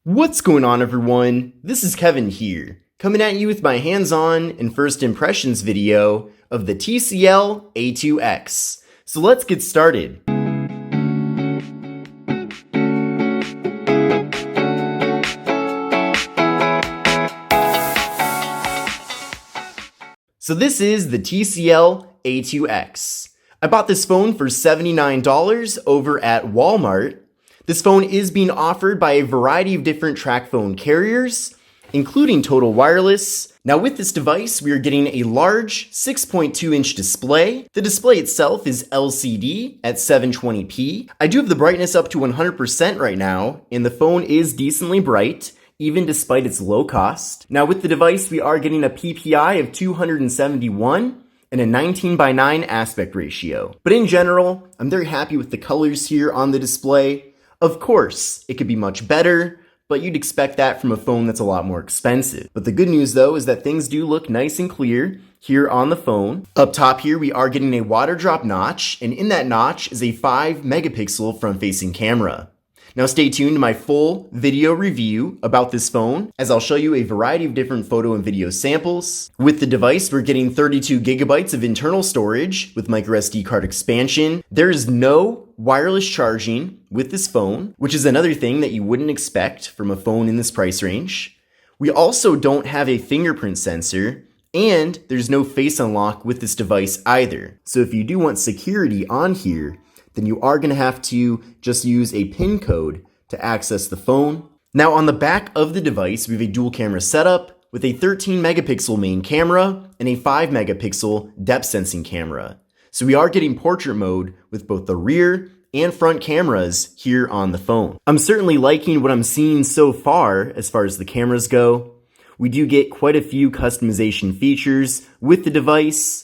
What's going on, everyone? This is Kevin here, coming at you with my hands-on and first impressions video of the TCL A2X. So let's get started. So this is the TCL A2X. I bought this phone for $79 over at Walmart. This phone is being offered by a variety of different TracFone carriers, including Total Wireless. Now with this device, we are getting a large 6.2-inch display. The display itself is LCD at 720p. I do have the brightness up to 100% right now, and the phone is decently bright, even despite its low cost. Now with the device, we are getting a PPI of 271 and a 19:9 aspect ratio. But in general, I'm very happy with the colors here on the display. Of course, it could be much better, but you'd expect that from a phone that's a lot more expensive. But the good news though is that things do look nice and clear here on the phone. Up top here, we are getting a water drop notch, and in that notch is a 5-megapixel front-facing camera. Now stay tuned to my full video review about this phone, as I'll show you a variety of different photo and video samples. With the device, we're getting 32 gigabytes of internal storage with microSD card expansion. There is no wireless charging with this phone, which is another thing that you wouldn't expect from a phone in this price range. We also don't have a fingerprint sensor, and there's no face unlock with this device either. So if you do want security on here, then you are going to have to just use a PIN code to access the phone. Now on the back of the device, we have a dual camera setup with a 13-megapixel main camera and a 5-megapixel depth sensing camera. So we are getting portrait mode with both the rear and front cameras here on the phone. I'm certainly liking what I'm seeing so far as the cameras go. We do get quite a few customization features with the device.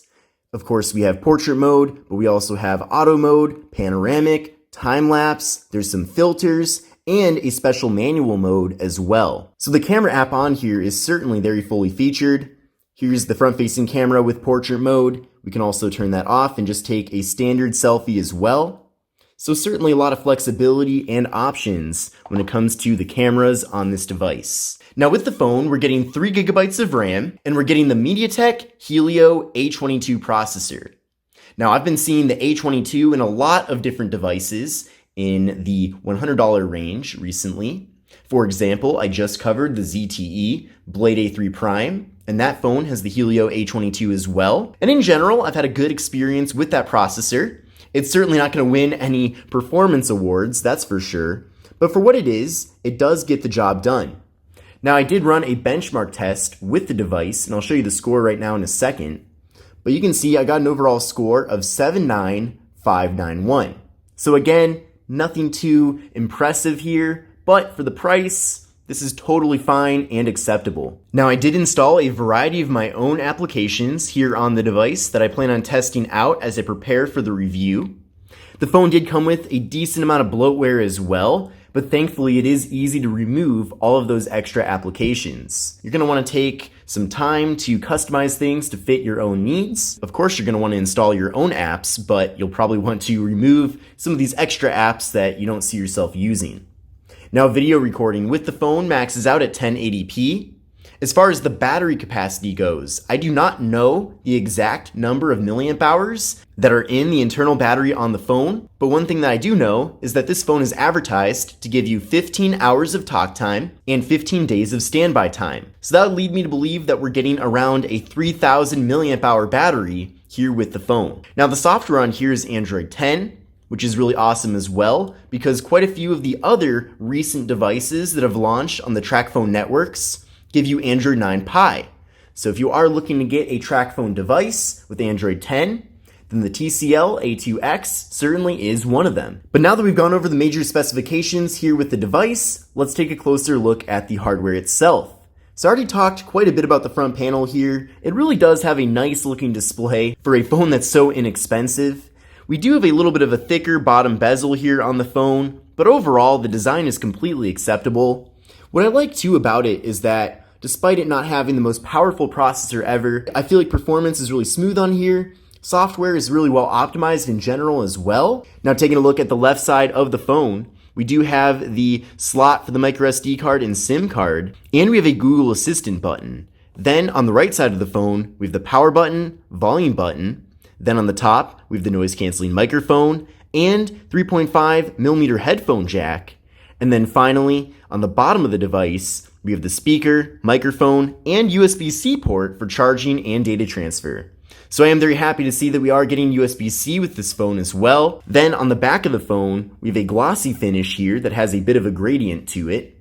Of course, we have portrait mode, but we also have auto mode, panoramic, time-lapse, there's some filters, and a special manual mode as well. So the camera app on here is certainly very fully featured. Here's the front-facing camera with portrait mode. We can also turn that off and just take a standard selfie as well. So certainly a lot of flexibility and options when it comes to the cameras on this device. Now with the phone, we're getting 3 gigabytes of RAM, and we're getting the MediaTek Helio A22 processor. Now I've been seeing the A22 in a lot of different devices in the $100 range recently. For example, I just covered the ZTE Blade A3 Prime, and that phone has the Helio A22 as well. And in general, I've had a good experience with that processor. It's certainly not going to win any performance awards, that's for sure. But for what it is, it does get the job done. Now I did run a benchmark test with the device, and I'll show you the score right now in a second. But you can see I got an overall score of 79591. So again, nothing too impressive here, but for the price, this is totally fine and acceptable. Now I did install a variety of my own applications here on the device that I plan on testing out as I prepare for the review. The phone did come with a decent amount of bloatware as well, but thankfully it is easy to remove all of those extra applications. You're going to want to take some time to customize things to fit your own needs. Of course, you're going to want to install your own apps, but you'll probably want to remove some of these extra apps that you don't see yourself using. Now, video recording with the phone maxes out at 1080p. As far as the battery capacity goes, I do not know the exact number of milliamp hours that are in the internal battery on the phone, but one thing that I do know is that this phone is advertised to give you 15 hours of talk time and 15 days of standby time. So that would lead me to believe that we're getting around a 3000 milliamp hour battery here with the phone. Now the software on here is Android 10, which is really awesome as well, because quite a few of the other recent devices that have launched on the TracFone networks give you Android 9 Pie. So if you are looking to get a TracFone device with Android 10, then the TCL A2X certainly is one of them. But now that we've gone over the major specifications here with the device, let's take a closer look at the hardware itself. So I already talked quite a bit about the front panel here. It really does have a nice looking display for a phone that's so inexpensive. We do have a little bit of a thicker bottom bezel here on the phone, but overall the design is completely acceptable. What I like too about it is that despite it not having the most powerful processor ever, I feel like performance is really smooth on here. Software is really well optimized in general as well. Now taking a look at the left side of the phone, we do have the slot for the microSD card and SIM card, and we have a Google Assistant button. Then on the right side of the phone, we have the power button, volume button. Then on the top, we have the noise canceling microphone and 3.5mm headphone jack. And then finally, on the bottom of the device, we have the speaker, microphone, and USB-C port for charging and data transfer. So I am very happy to see that we are getting USB-C with this phone as well. Then on the back of the phone, we have a glossy finish here that has a bit of a gradient to it.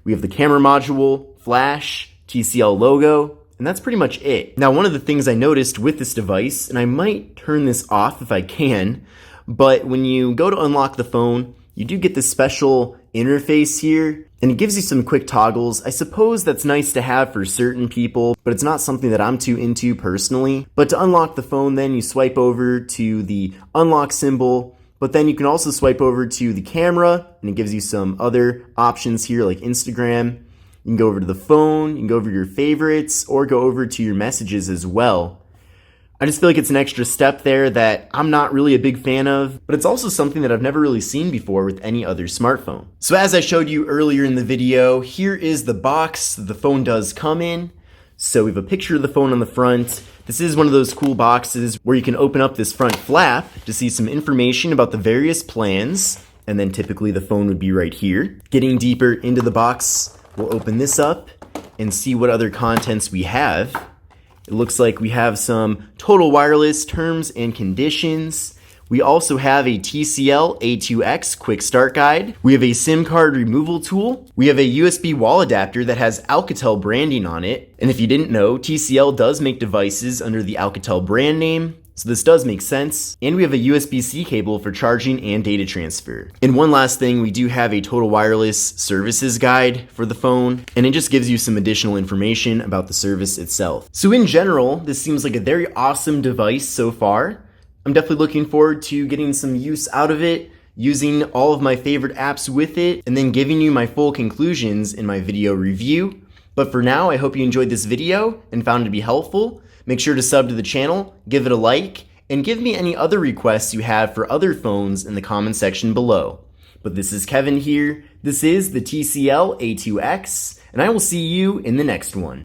We have the camera module, flash, TCL logo, and that's pretty much it. Now, one of the things I noticed with this device, and I might turn this off if I can, but when you go to unlock the phone, you do get this special interface here, and it gives you some quick toggles. I suppose that's nice to have for certain people, but it's not something that I'm too into personally. But to unlock the phone, then you swipe over to the unlock symbol, but then you can also swipe over to the camera, and it gives you some other options here like Instagram. You can go over to the phone, you can go over your favorites, or go over to your messages as well. I just feel like it's an extra step there that I'm not really a big fan of, but it's also something that I've never really seen before with any other smartphone. So as I showed you earlier in the video, here is the box that the phone does come in. So we have a picture of the phone on the front. This is one of those cool boxes where you can open up this front flap to see some information about the various plans, and then typically the phone would be right here. Getting deeper into the box, we'll open this up and see what other contents we have. It looks like we have some total wireless terms and conditions. We also have a TCL A2X quick start guide. We have a SIM card removal tool. We have a USB wall adapter that has Alcatel branding on it. And if you didn't know, TCL does make devices under the Alcatel brand name, so this does make sense. And we have a USB-C cable for charging and data transfer. And one last thing, we do have a total wireless services guide for the phone, and it just gives you some additional information about the service itself. So in general, this seems like a very awesome device so far. I'm definitely looking forward to getting some use out of it, using all of my favorite apps with it, and then giving you my full conclusions in my video review. But for now, I hope you enjoyed this video and found it to be helpful. Make sure to sub to the channel, give it a like, and give me any other requests you have for other phones in the comment section below. But this is Kevin here, this is the TCL A2X, and I will see you in the next one.